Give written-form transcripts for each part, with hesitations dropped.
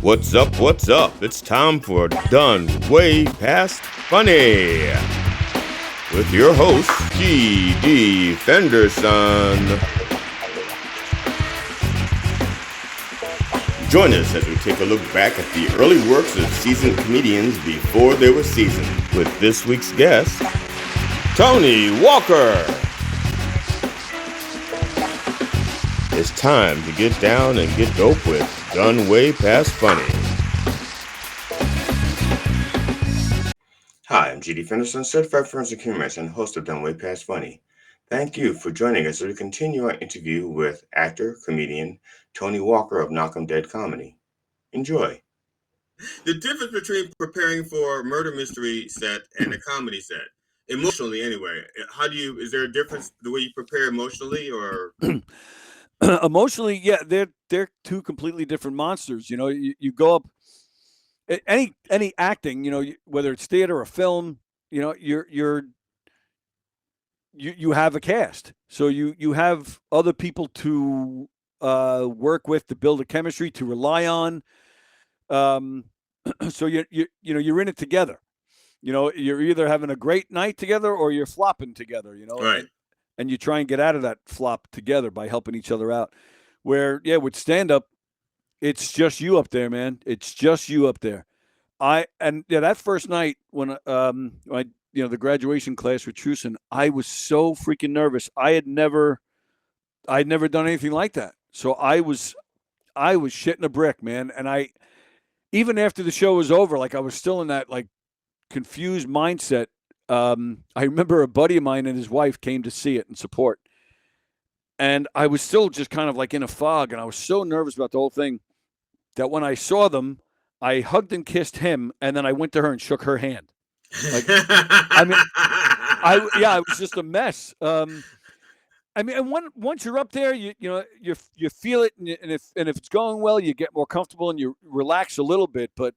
What's up, what's up? It's time for Done Way Past Funny with your host, G.D. Fenderson. Join us as we take a look back at the early works of seasoned comedians before they were seasoned with this week's guest, Tony Walker. It's time to get down and get dope with Done Way Past Funny. Hi, I'm G.D. Fenderson, Certified Forensic Humourist and host of Done Way Past Funny. Thank you for joining us as we continue our interview with actor, comedian Tony Walker of Knockem Dead Comedy. Enjoy. The difference between preparing for a murder mystery set and a comedy set, emotionally anyway, is there a difference the way you prepare emotionally or... Emotionally, yeah, they're two completely different monsters. You know, you go up any acting, you know, whether it's theater or film, you know, you have a cast, so you have other people to work with, to build a chemistry, to rely on. So you're in it together. You know, you're either having a great night together or you're flopping together. You know, right. And you try and get out of that flop together by helping each other out. Where, yeah, with stand-up, it's just you up there, man. It's just you up there. That first night when the graduation class with Truson, I was so freaking nervous. I'd never done anything like that. So I was shitting a brick, man. And even after the show was over, like I was still in that like confused mindset. I remember a buddy of mine and his wife came to see it and support. And I was still just kind of like in a fog. And I was so nervous about the whole thing that when I saw them, I hugged and kissed him. And then I went to her and shook her hand. Like, it was just a mess. And once you're up there, you feel it. And if it's going well, you get more comfortable and you relax a little bit. But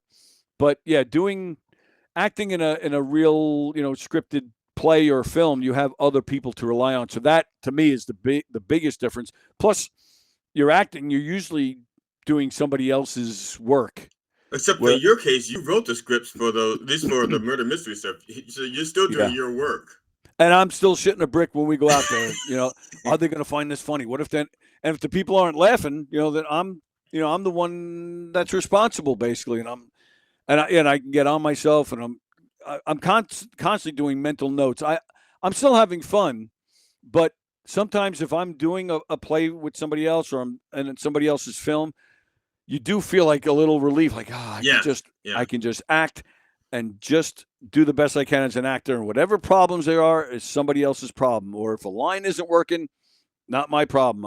yeah, acting in a real, scripted play or film, you have other people to rely on. So that to me is the biggest difference. Plus, you're acting, you're usually doing somebody else's work. Except for your case, you wrote the scripts for the murder mystery stuff. So you're still doing your work. And I'm still shitting a brick when we go out there. Are they going to find this funny? What if then? And if the people aren't laughing, then I'm the one that's responsible basically, and I can get on myself, and I'm constantly doing mental notes. I'm still having fun, but sometimes if I'm doing a play with somebody else and it's somebody else's film, you do feel like a little relief, like I can just act and just do the best I can as an actor, and whatever problems there are is somebody else's problem. Or if a line isn't working, not my problem.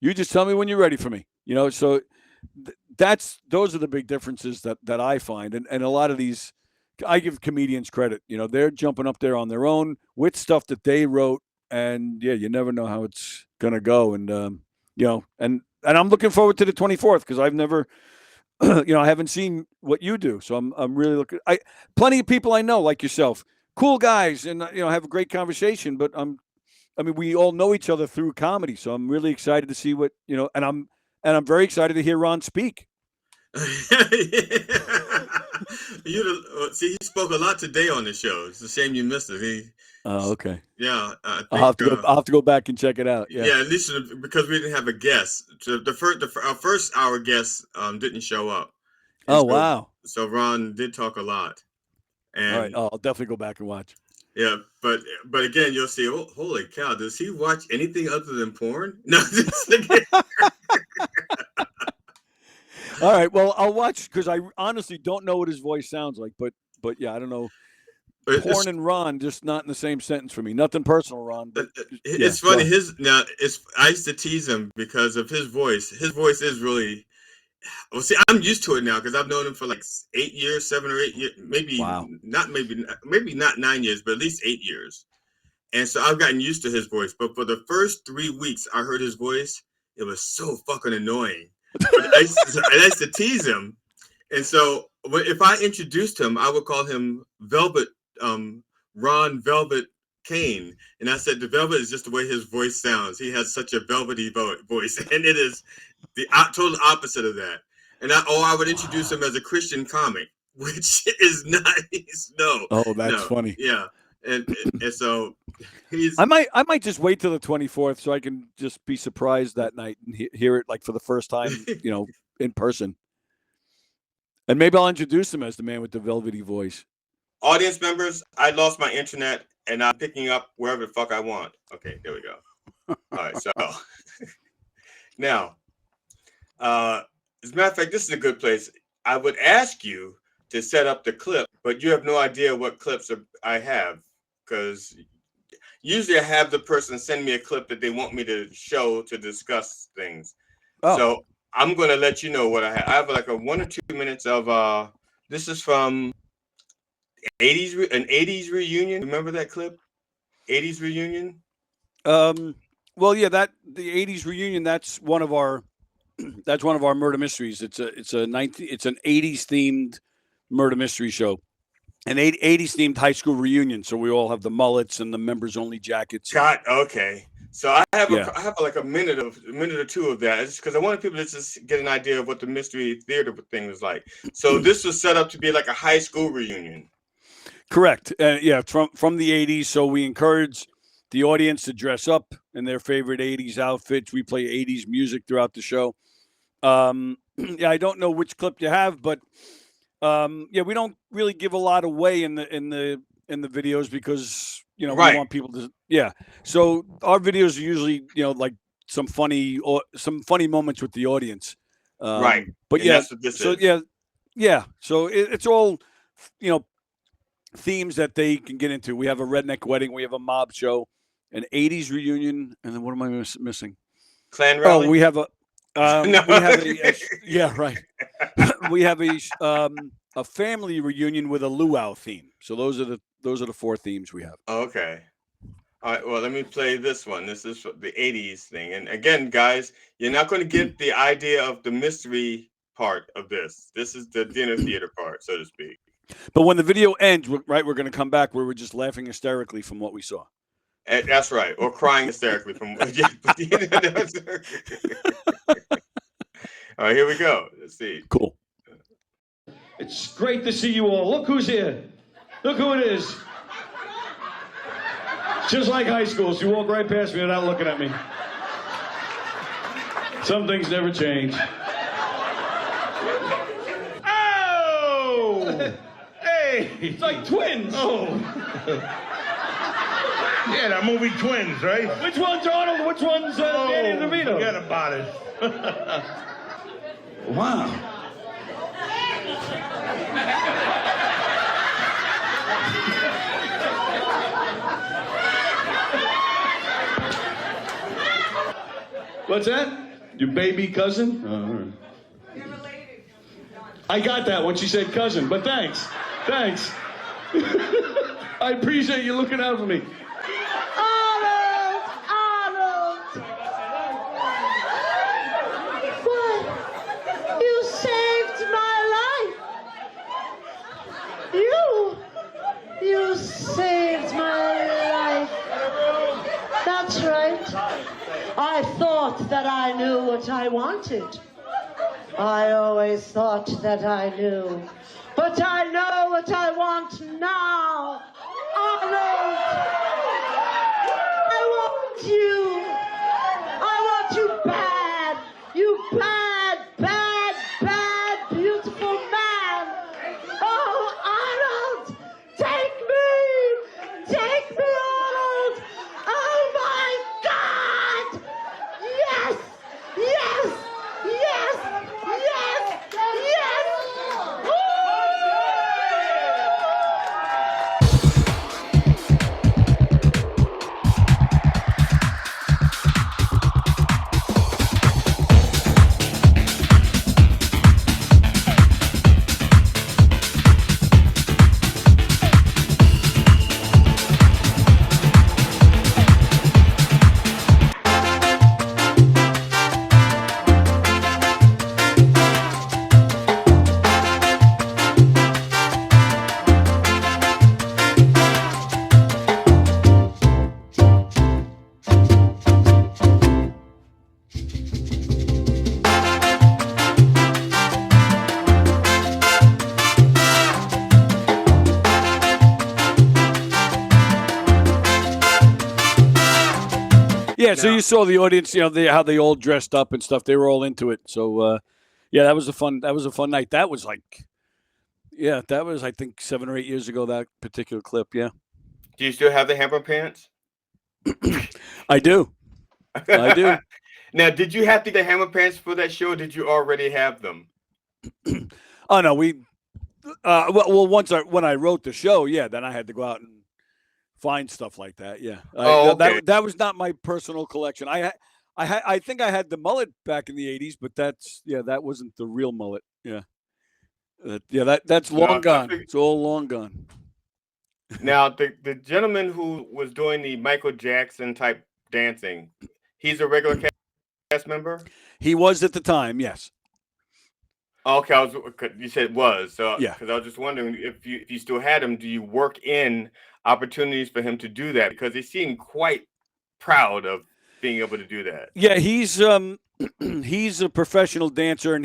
You just tell me when you're ready for me. So. Those are the big differences that I find, and a lot of these, I give comedians credit. They're jumping up there on their own with stuff that they wrote, and yeah, you never know how it's gonna go. And and I'm looking forward to the 24th because I've never, I haven't seen what you do, so I'm really looking. Plenty of people I know like yourself, cool guys, and have a great conversation. But we all know each other through comedy, so I'm really excited to see what and I'm very excited to hear Ron speak. See, he spoke a lot today on the show. It's a shame you missed it. Oh, okay. Yeah, I'll have to go back and check it out. Yeah, at least because we didn't have a guest. Our first hour guest didn't show up. Wow! So Ron did talk a lot. And, all right, I'll definitely go back and watch. Yeah, but again, you'll see. Oh, holy cow! Does he watch anything other than porn? No, just All right. Well, I'll watch because I honestly don't know what his voice sounds like. But yeah, I don't know. Porn and Ron just not in the same sentence for me. Nothing personal, Ron. But it's funny. I used to tease him because of his voice. His voice is really. Well, see, I'm used to it now because I've known him for like 8 years, 7 or 8 years, maybe not 9 years, but at least 8 years. And so I've gotten used to his voice. But for the first 3 weeks, I heard his voice. It was so fucking annoying. I used to tease him. And so if I introduced him, I would call him Velvet, Ron Velvet Kane. And I said, the velvet is just the way his voice sounds. He has such a velvety voice. And it is the total opposite of that. And I would introduce him as a Christian comic, which is nice. No. Oh, that's funny. Yeah. And so he's. I might just wait till the 24th so I can just be surprised that night and hear it like for the first time, in person. And maybe I'll introduce him as the man with the velvety voice. Audience members, I lost my internet and I'm picking up wherever the fuck I want. Okay, there we go. All right, so now, as a matter of fact, this is a good place. I would ask you to set up the clip, but you have no idea what clips I have, because usually I have the person send me a clip that they want me to show to discuss things. Oh. So I'm going to let you know what I have. I have like a 1 or 2 minutes of, this is from an 80s reunion. Remember that clip? 80s reunion? Well, yeah, the 80s reunion, that's one of our murder mysteries. It's an 80s themed murder mystery show. An 80s themed high school reunion, so we all have the mullets and the members only jackets. Okay. So I have like a minute or two of that, just because I wanted people to just get an idea of what the mystery theater thing was like. So this was set up to be like a high school reunion. Correct. From the 80s. So we encourage the audience to dress up in their favorite 80s outfits. We play 80s music throughout the show. I don't know which clip you have, but we don't really give a lot away in the videos because we want people to. Yeah. So our videos are usually like some funny moments with the audience. Right. But and that's what this is. Yeah. So it's all themes that they can get into. We have a redneck wedding. We have a mob show, an 80s reunion, and then what am I missing? Clan rally. Oh, we have a. We have a family reunion with a luau theme. So those are the 4 themes we have. Okay. All right. Well, let me play this one. This is the 80s thing. And again, guys, you're not going to get the idea of the mystery part of this. This is the dinner theater part, so to speak. But when the video ends, we're going to come back where we're just laughing hysterically from what we saw. That's right. Or crying hysterically from. All right, here we go. Let's see. Cool. It's great to see you all. Look who's here. Look who it is. Just like high school, so you walk right past me without looking at me. Some things never change. Oh! Hey! It's like twins. Oh. Yeah, that movie Twins, right? Which one's Arnold? Which one's Danny DeVito? Forget about it. Wow. What's that? Your baby cousin? All right. I got that when she said cousin, but thanks. I appreciate you looking out for me. Arnold! What? You saved my life. You saved my life. That's right. I thought that I knew what I wanted. I always thought that I knew. But I know what I want now. Arnold! I want you. I want you bad. You bad, beautiful man. Oh, Arnold! Take me, Arnold! Oh my God! Yes! Yeah, so you saw the audience, how they all dressed up and stuff. They were all into it. So yeah, that was a fun night. That was I think 7 or 8 years ago, that particular clip. Yeah. Do you still have the hammer pants? I do. I do. Now, did you have to get hammer pants for that show? Or did you already have them? Oh no, well, when I wrote the show, yeah, then I had to go out and find stuff like that. Yeah. Okay. That was not my personal collection. I think I had the mullet back in the 80s, but that wasn't the real mullet. Yeah. That's long gone. It's all long gone. Now, the gentleman who was doing the Michael Jackson type dancing, he's a regular cast member? He was at the time, yes. Okay, you said was, so yeah. Because I was just wondering if you still had him. Do you work in opportunities for him to do that? Because he seemed quite proud of being able to do that. Yeah, he's a professional dancer, and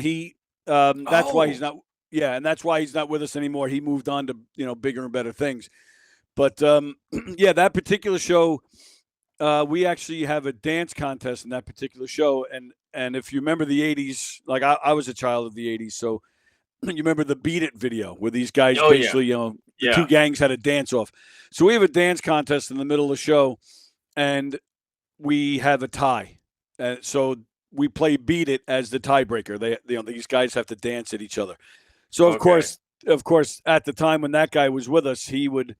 that's why he's not. Yeah, and that's why he's not with us anymore. He moved on to bigger and better things. But yeah, that particular show, we actually have a dance contest in that particular show, and if you remember the 80s, like I was a child of the 80s, so you remember the Beat It video where these guys basically, the two gangs had a dance off. So we have a dance contest in the middle of the show, and we have a tie. So we play Beat It as the tiebreaker. These guys have to dance at each other. So of course, at the time when that guy was with us, he would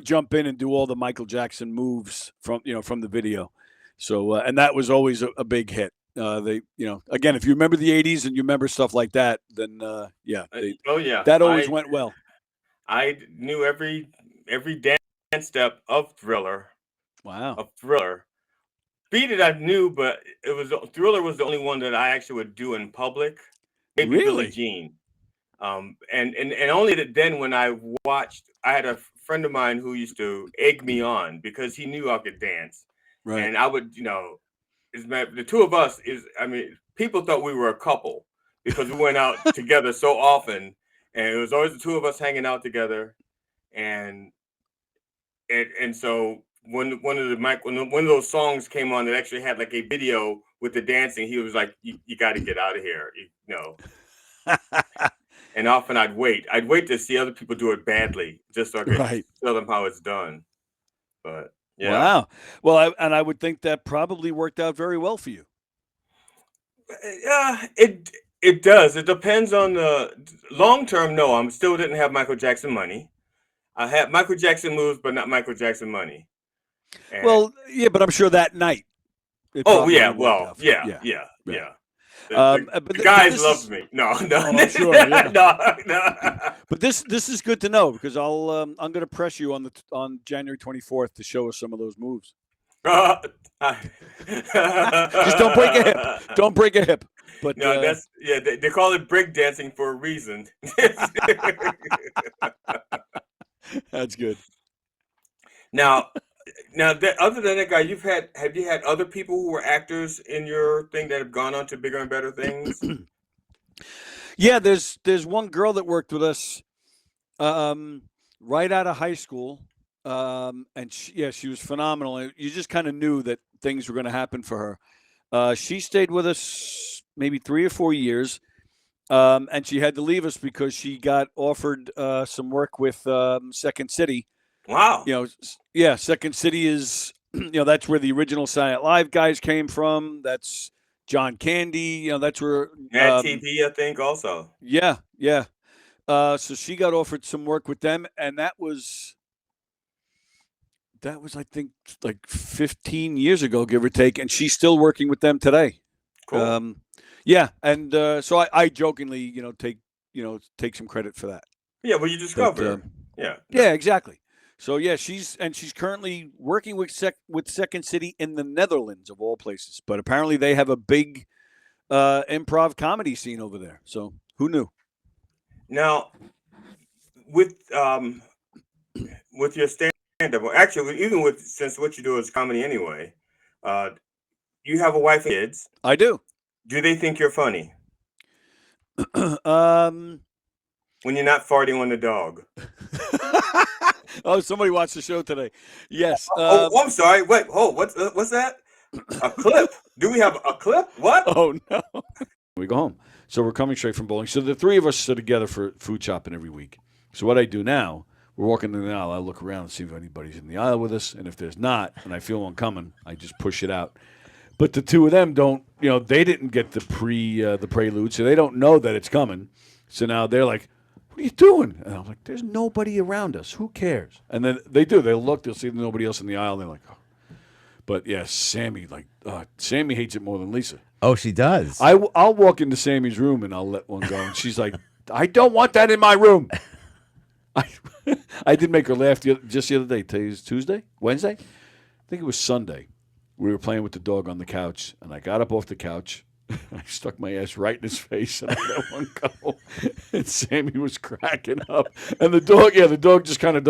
jump in and do all the Michael Jackson moves from the video. So and that was always a big hit. Again, if you remember the 80s and you remember stuff like that, then that always went well. I knew every dance step of Thriller. Wow. Of Thriller. Beat It I knew, but Thriller was the only one that I actually would do in public. Maybe Really? Billie Jean. And only then when I had a friend of mine who used to egg me on because he knew I could dance. Right. And I would, the two of us people thought we were a couple because we went out together so often, and it was always the two of us hanging out together. And so when one of those songs came on that actually had like a video with the dancing, he was like, you got to get out of here, And often I'd wait to see other people do it badly just so I could tell them how it's done. But yeah. Wow. Well, I would think that probably worked out very well for you. Yeah, it does. It depends on the long term. No, I still didn't have Michael Jackson money. I had Michael Jackson moves, but not Michael Jackson money. And, well, yeah, but I'm sure that night. Yeah. The guys loved me. No. Oh, sure, yeah. No. But this is good to know because I'm going to press you on January 24th to show us some of those moves. Just don't break a hip. Don't break a hip. But no, they call it break dancing for a reason. That's good. Now, other than that guy, have you had other people who were actors in your thing that have gone on to bigger and better things? Yeah, there's one girl that worked with us right out of high school, and she was phenomenal. You just kind of knew that things were going to happen for her. She stayed with us maybe 3 or 4 years, and she had to leave us because she got offered some work with Second City. Wow. Second City is, that's where the original Saturday Night Live guys came from. That's John Candy. That's where Mad TV, I think, also. Yeah. So she got offered some work with them, and that was I think like 15 years ago, give or take, and she's still working with them today. Cool. And so I jokingly, take some credit for that. Yeah, well, you discovered. Yeah, exactly. So yeah, she's currently working with Second City in the Netherlands of all places. But apparently they have a big improv comedy scene over there. So who knew? Now, with your stand-up, actually, even since what you do is comedy anyway, you have a wife and kids. I do. Do they think you're funny? When you're not farting on the dog. Oh, somebody watched the show today. Yes. I'm sorry. Wait. Oh, what's that? A clip? Do we have a clip? What? Oh no. We go home. So we're coming straight from bowling. So the three of us are together for food shopping every week. So what I do now, we're walking in the aisle. I look around and see if anybody's in the aisle with us, and if there's not, and I feel one coming, I just push it out. But the two of them don't. They didn't get the prelude, so they don't know that it's coming. So now they're like, "What are you doing?" And I'm like, "There's nobody around us. Who cares?" And then they do. They'll look. They'll see nobody else in the aisle. And they're like, "Oh." But yeah, Sammy Sammy hates it more than Lisa. Oh, she does. I'll walk into Sammy's room and I'll let one go, and she's like, "I don't want that in my room." I did make her laugh just the other day. Today's Tuesday, Wednesday. I think it was Sunday. We were playing with the dog on the couch, and I got up off the couch. I stuck my ass right in his face, and I let one go. And Sammy was cracking up, and the dog just kind of,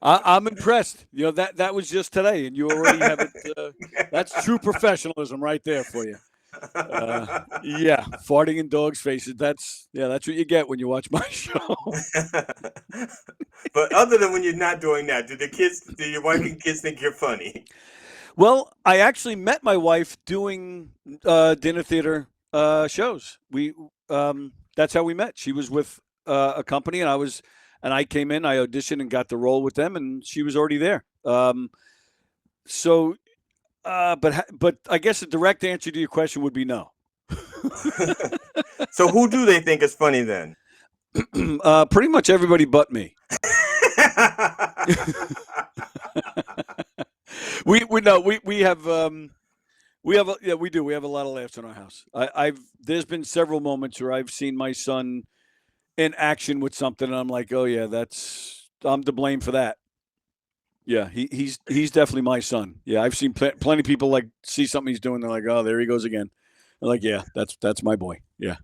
I'm impressed. That was just today, and you already have it. That's true professionalism right there for you. Yeah, farting in dogs' faces. That's what you get when you watch my show. But other than when you're not doing that, do your wife and kids think you're funny? Well, I actually met my wife doing dinner theater shows. That's how we met. She was with a company, and I came in. I auditioned and got the role with them, and she was already there. But I guess the direct answer to your question would be no. So who do they think is funny then? Pretty much everybody but me. We have a lot of laughs in our house. There's been several moments where I've seen my son in action with something, and I'm like, oh yeah, I'm to blame for that. Yeah, he's definitely my son. Yeah, I've seen plenty of people like see something he's doing, they're like, oh, there he goes again. They're like, yeah, that's my boy. Yeah.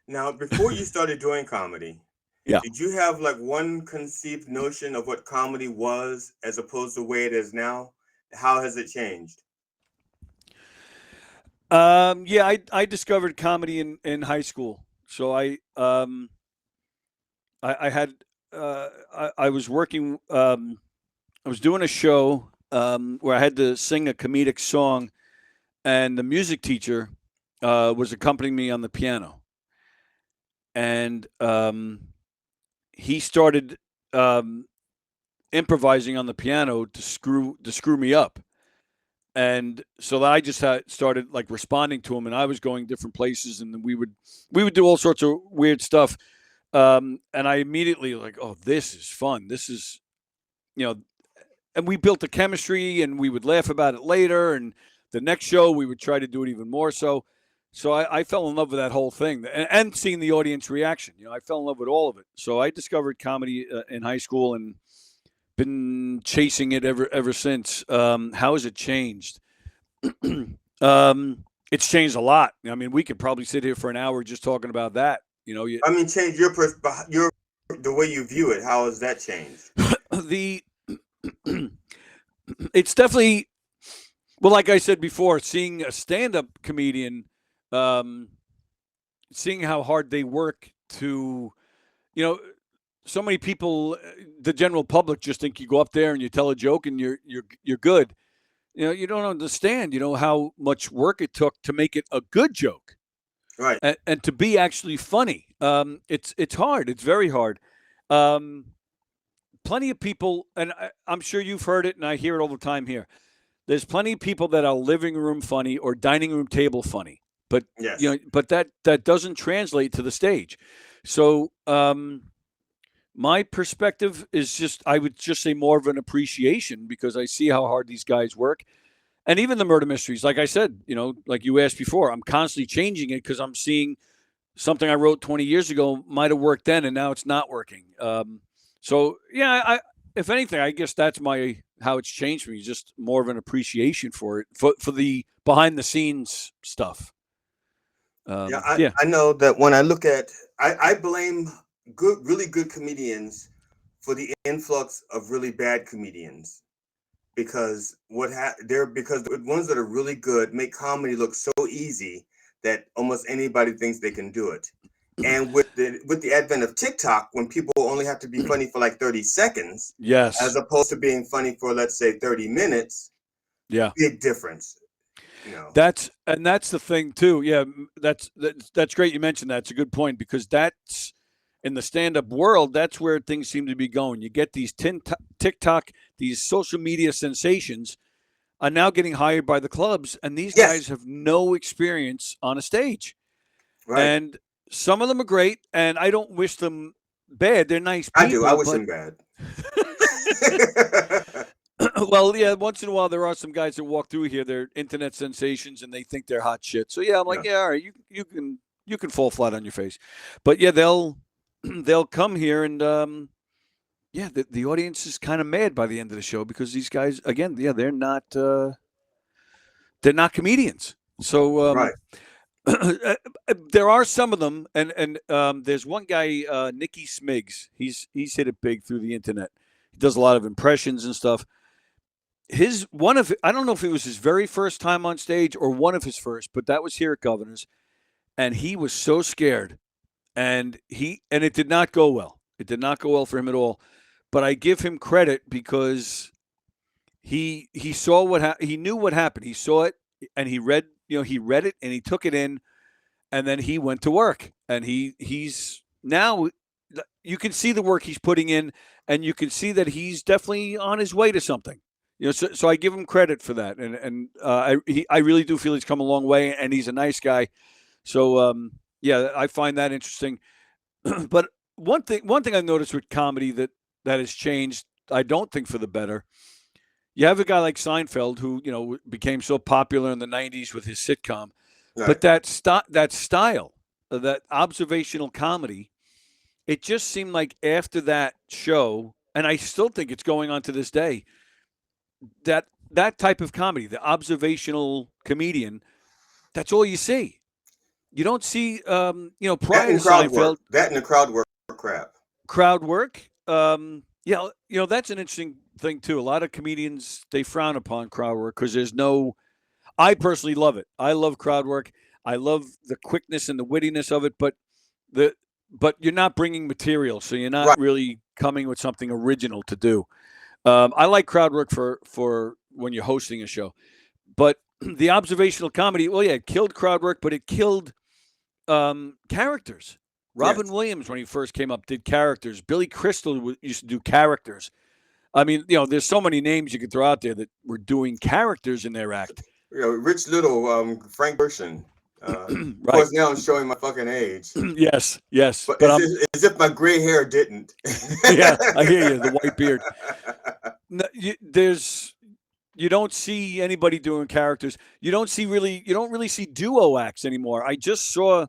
Now, before you started doing comedy, yeah, did you have like one conceived notion of what comedy was as opposed to the way it is now? How has it changed? Yeah, I discovered comedy in high school. So I was working. I was doing a show where I had to sing a comedic song, and the music teacher was accompanying me on the piano, and he started improvising on the piano to screw me up. And so I just started like responding to him, and I was going different places, and we would do all sorts of weird stuff. And I immediately like, oh, this is fun. This is, and we built a chemistry, and we would laugh about it later. And the next show we would try to do it even more. So I fell in love with that whole thing, and seeing the audience reaction. I fell in love with all of it. So I discovered comedy in high school, and been chasing it ever since. How has it changed? It's changed a lot. I mean, we could probably sit here for an hour just talking about that. Change the way you view it. How has that changed? It's definitely, well, like I said before, seeing a stand-up comedian, seeing how hard they work to, so many people, the general public, just think you go up there and you tell a joke and you're good. You don't understand, how much work it took to make it a good joke, right? And to be actually funny. It's hard. It's very hard. Plenty of people, and I'm sure you've heard it, and I hear it all the time here. There's plenty of people that are living room funny or dining room table funny, but yes. But that doesn't translate to the stage. So. My perspective is just, I would just say more of an appreciation, because I see how hard these guys work. And even the murder mysteries, like I said, like you asked before, I'm constantly changing it because I'm seeing something I wrote 20 years ago might have worked then, and now it's not working. So yeah, if anything, I guess that's how it's changed for me, just more of an appreciation for it, for the behind the scenes stuff. I know that when I look at, I blame really good comedians for the influx of really bad comedians, because because the ones that are really good make comedy look so easy that almost anybody thinks they can do it. And with the advent of TikTok, when people only have to be funny for like 30 seconds, yes, as opposed to being funny for, let's say, 30 minutes, yeah, big difference. That's the thing too. Yeah, that's great. You mentioned that. It's a good point because that's in the stand-up world. That's where things seem to be going. You get these TikTok, these social media sensations are now getting hired by the clubs, and these guys have no experience on a stage. Right. And some of them are great, and I don't wish them bad. They're nice people. I do. I wish them bad. Well, yeah, once in a while there are some guys that walk through here. They're internet sensations, and they think they're hot shit. So yeah, I'm like, all right, you can fall flat on your face, but yeah, they'll come here, and the audience is kind of mad by the end of the show because these guys, again, they're not comedians. So right. There are some of them, and there's one guy, Nicky Smiggs. He's hit it big through the internet. He does a lot of impressions and stuff. I don't know if it was his very first time on stage or one of his first, but that was here at Governor's, and he was so scared, and it did not go well. It did not go well for him at all. But I give him credit because he saw he knew what happened. He saw it, and he read it, and he took it in, and then he went to work. And he's now, you can see the work he's putting in, and you can see that he's definitely on his way to something. So I give him credit for that, and I really do feel he's come a long way, and he's a nice guy. So yeah, I find that interesting. But one thing I've noticed with comedy that has changed, I don't think for the better. You have a guy like Seinfeld who became so popular in the '90s with his sitcom, right. But that style, that observational comedy, it just seemed like after that show, and I still think it's going on to this day. That type of comedy, the observational comedian, that's all you see. You don't see, prior to Seinfeld. That and the crowd work crap. Crowd work. Yeah, that's an interesting thing too. A lot of comedians, they frown upon crowd work because there's no. I personally love it. I love crowd work. I love the quickness and the wittiness of it, but you're not bringing material, so you're not really coming with something original to do. I like crowd work for when you're hosting a show, but the observational comedy, well, yeah, it killed crowd work, but it killed characters. Robin Williams, when he first came up, did characters. Billy Crystal used to do characters. I mean, there's so many names you could throw out there that were doing characters in their act. Rich Little, Frank Ocean. Right. Of course, now I'm showing my fucking age. Yes. But as if my gray hair didn't. Yeah, I hear you. The white beard. No, you don't see anybody doing characters. You don't really see duo acts anymore. I just saw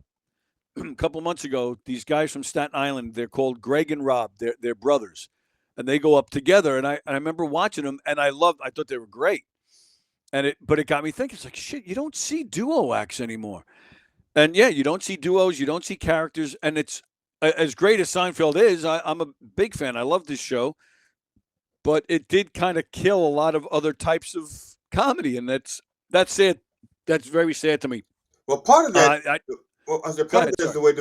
a couple months ago these guys from Staten Island. They're called Greg and Rob. They're brothers, and they go up together. And I remember watching them, and I thought they were great. But it got me thinking. It's like, shit, you don't see duo acts anymore. And yeah, you don't see duos, you don't see characters, and it's as great as Seinfeld is. I'm a big fan. I love this show, but it did kind of kill a lot of other types of comedy, and that's sad. That's very sad to me. Well, part of that, is the way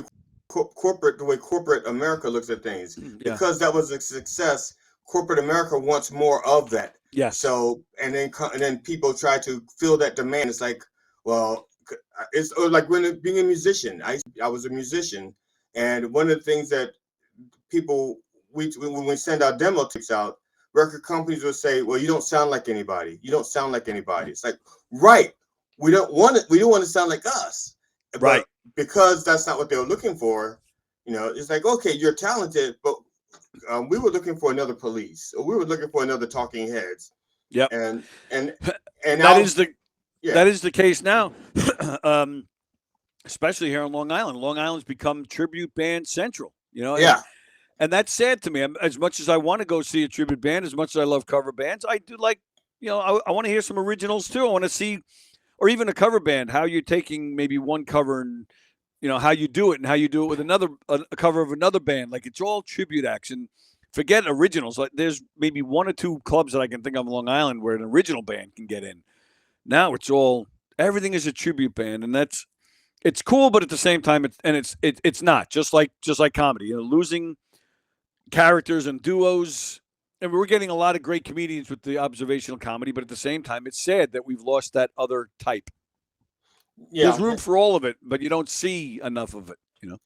corporate America looks at things. Because that was a success. Corporate America wants more of that. Yeah. So and then people try to fill that demand. It's like, well, it's like when being a musician. I was a musician, and one of the things that people when we send our demo tapes out, record companies will say, "Well, you don't sound like anybody. You don't sound like anybody." It's like, right? We don't want it. We don't want to sound like us, right? But because that's not what they were looking for. It's like, okay, you're talented, but we were looking for another Police, or we were looking for another Talking Heads. Yep. And that is the case now, especially here on Long Island. Long Island's become tribute band central. Yeah. And that's sad to me. As much as I want to go see a tribute band, as much as I love cover bands, I do like, I want to hear some originals too. I want to see, or even a cover band, how you're taking maybe one cover and how you do it, and how you do it with a cover of another band. Like, it's all tribute acts, and forget originals. Like, there's maybe one or two clubs that I can think of on Long Island where an original band can get in. Now it's everything is a tribute band, and it's cool, but at the same time, it's not just like comedy. You know, losing characters and duos, and we're getting a lot of great comedians with the observational comedy, but at the same time, it's sad that we've lost that other type. Yeah, there's room for all of it, but you don't see enough of it. You know.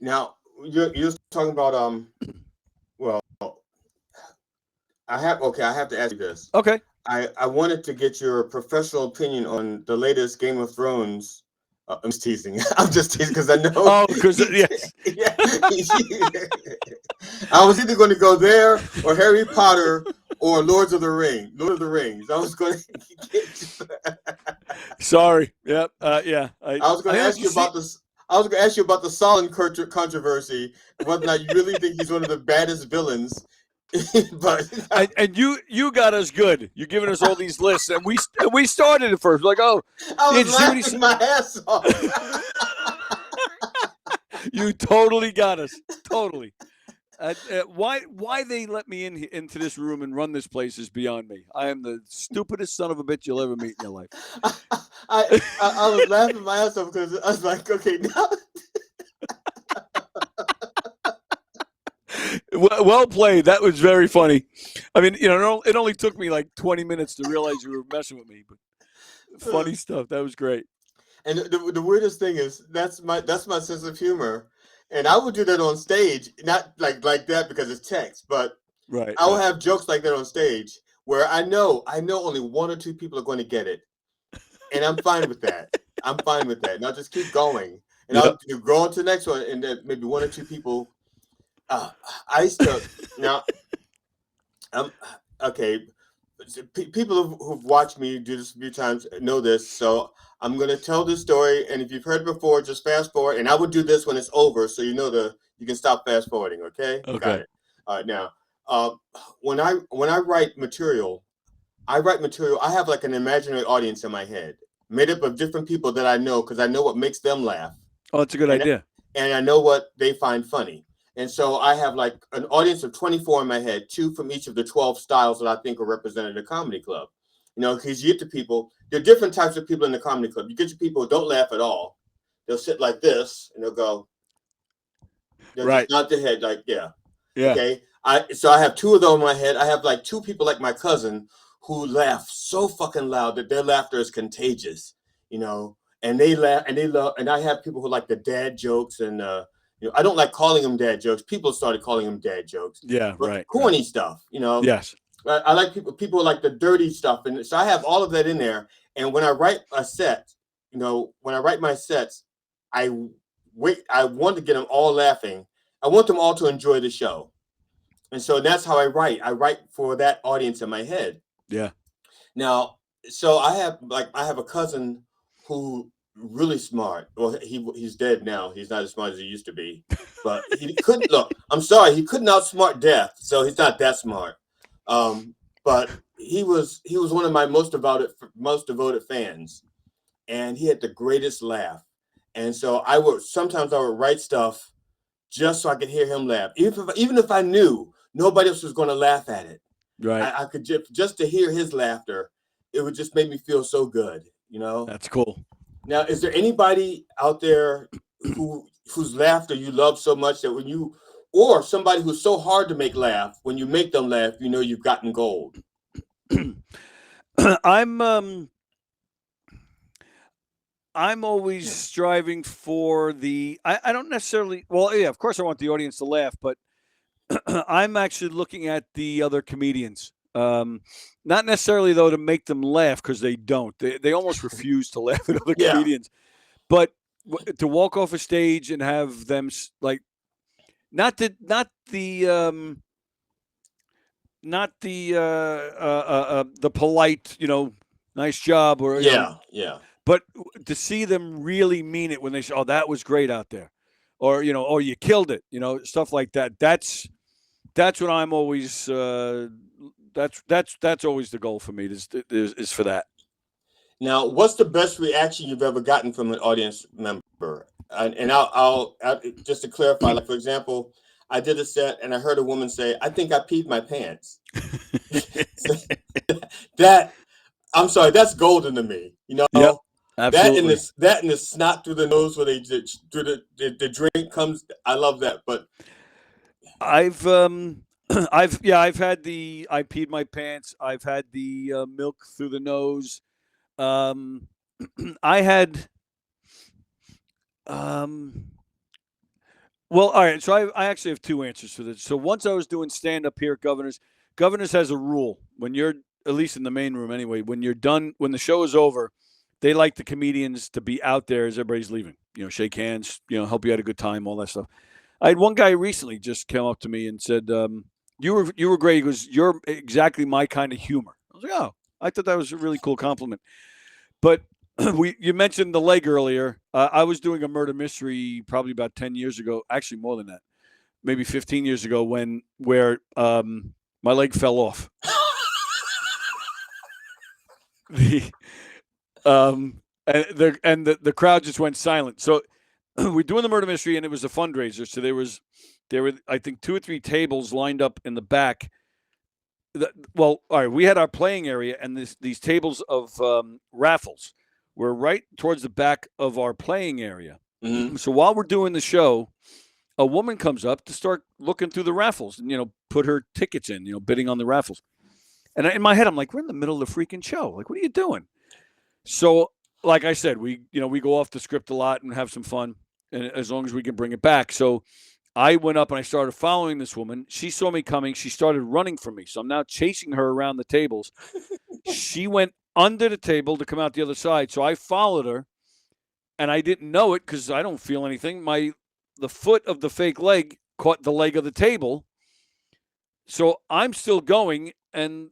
Now you're talking about well, I have to ask you this. Okay. I wanted to get your professional opinion on the latest Game of Thrones. I'm just teasing. I'm just teasing because I know. Oh, because yes. Yeah. I was either going to go there or Harry Potter or Lord of the Rings. I was going to. Sorry. Yep. Yeah. I was going to ask you about this. I was going to ask you about the Solon controversy, whether or not you really think he's one of the baddest villains. But and you got us good. You're giving us all these lists, and we started at first. We're like, oh, I was laughing my ass off. You totally got us. Totally. Why they let me into this room and run this place is beyond me. I am the stupidest son of a bitch you'll ever meet in your life. I was laughing my ass off because I was like, okay, now. Well played. That was very funny. I mean, you know, it only took me like 20 minutes to realize you were messing with me, but funny stuff. That was great. And the weirdest thing is that's my sense of humor, and I would do that on stage, not like that because it's text, but right. I will have jokes like that on stage where I know only one or two people are going to get it, and I'm fine with that. I'm fine with that, and I'll just keep going, and I'll go on to the next one, and then maybe one or two people. I used to now. Okay. People who've watched me do this a few times know this, so I'm going to tell this story. And if you've heard it before, just fast forward. And I would do this when it's over, so you can stop fast forwarding. Okay. Okay. Got it. All right. Now, when I write material, I have like an imaginary audience in my head, made up of different people that I know because I know what makes them laugh. Oh, that's a good idea. And I know what they find funny. And so I have like an audience of 24 in my head, 2 from each of the 12 styles that I think are represented in a comedy club. You know, because you get to people, there are different types of people in the comedy club. You get to people who don't laugh at all. They'll sit like this and they'll go, right. Just nod their head like, yeah. Yeah. Okay. So I have 2 of them in my head. I have like 2 people like my cousin who laugh so fucking loud that their laughter is contagious, you know, and they laugh and they love. And I have people who like the dad jokes and, you know, I don't like calling them dad jokes. People started calling them dad jokes. Yeah, right. Corny stuff, you know. Yes. I like people like the dirty stuff. And so I have all of that in there. And when I write a set, you know, when I write my sets, I want to get them all laughing. I want them all to enjoy the show. And so that's how I write. I write for that audience in my head. Yeah. Now, so I have a cousin who really smart. Well, he's dead now. He's not as smart as he used to be. But he couldn't look. I'm sorry, he couldn't outsmart death, so he's not that smart. But he was one of my most devoted fans, and he had the greatest laugh. And so sometimes I would write stuff just so I could hear him laugh, even if I knew nobody else was going to laugh at it. Right. I could just to hear his laughter, it would just make me feel so good. You know. That's cool. Now, is there anybody out there whose laughter you love so much that or somebody who's so hard to make laugh, when you make them laugh, you know you've gotten gold? I'm always striving for I don't necessarily, well, yeah, of course I want the audience to laugh, but I'm actually looking at the other comedians. Not necessarily though to make them laugh, because they don't. They almost refuse to laugh at other comedians. But to walk off a stage and have them like not the polite, you know, nice job or yeah. But to see them really mean it when they say, "Oh, that was great out there," or you know, "Oh, you killed it," you know, stuff like that. That's what I'm always. That's always the goal for me. Is for that. Now, what's the best reaction you've ever gotten from an audience member? And I'll just to clarify, like for example, I did a set and I heard a woman say, "I think I peed my pants." I'm sorry, that's golden to me. You know, Absolutely. That and the snot through the nose where they through the drink comes. I love that. But I've had the I peed my pants. I've had the milk through the nose. I had well, all right. So I actually have two answers for this. So once I was doing stand up here at Governors, Governors has a rule when you're at least in the main room anyway. When you're done, when the show is over, they like the comedians to be out there as everybody's leaving. You know, shake hands. You know, hope you had a good time. All that stuff. I had one guy recently just come up to me and said, "You were great." He goes, "You're exactly my kind of humor." I was like, "Oh, I thought that was a really cool compliment." But you mentioned the leg earlier. I was doing a murder mystery probably about 10 years ago, actually more than that, maybe 15 years ago, where my leg fell off. The crowd just went silent. So we're doing the murder mystery, and it was a fundraiser. So there were I think 2 or 3 tables lined up in the back. Well, all right, we had our playing area, and these tables of raffles were right towards the back of our playing area. Mm-hmm. So while we're doing the show, a woman comes up to start looking through the raffles and, put her tickets in, bidding on the raffles. And in my head, I'm like, we're in the middle of the freaking show. Like, what are you doing? So, like I said, we go off the script a lot and have some fun, and as long as we can bring it back. So I went up and I started following this woman. She saw me coming. She started running from me. So I'm now chasing her around the tables. She went under the table to come out the other side. So I followed her, and I didn't know it because I don't feel anything. The foot of the fake leg caught the leg of the table. So I'm still going, and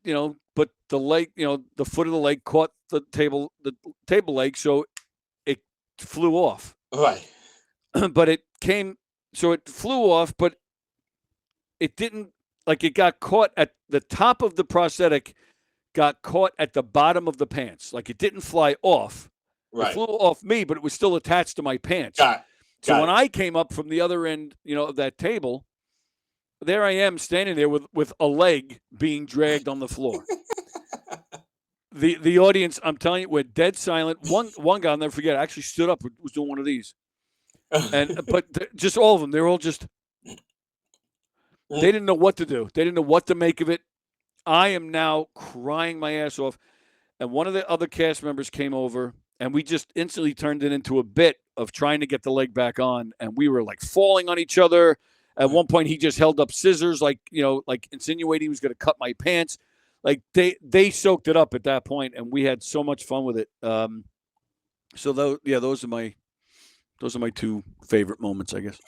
but the leg, the foot of the leg caught the table leg, so it flew off. Right. But it flew off, but it didn't, it got caught at the top of the prosthetic, got caught at the bottom of the pants. Like, it didn't fly off. Right. It flew off me, but it was still attached to my pants. So when I came up from the other end, of that table, there I am standing there with a leg being dragged on the floor. The audience, I'm telling you, we're dead silent. One guy, I'll never forget, actually stood up, was doing one of these. But just all of them, they're all just, they didn't know what to do. They didn't know what to make of it. I am now crying my ass off. And one of the other cast members came over, and we just instantly turned it into a bit of trying to get the leg back on. And we were like falling on each other. At one point, he just held up scissors, like insinuating he was going to cut my pants. Like, they soaked it up at that point, and we had so much fun with it. So those are my two favorite moments, I guess.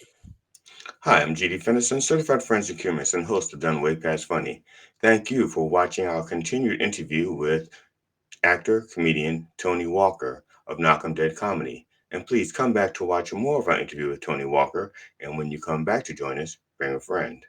Hi, I'm G.D. Fenderson, Certified Forensic Humourist and host of Done Way Past Funny. Thank you for watching our continued interview with actor, comedian Tony Walker of Knockem Dead Comedy. And please come back to watch more of our interview with Tony Walker. And when you come back to join us, bring a friend.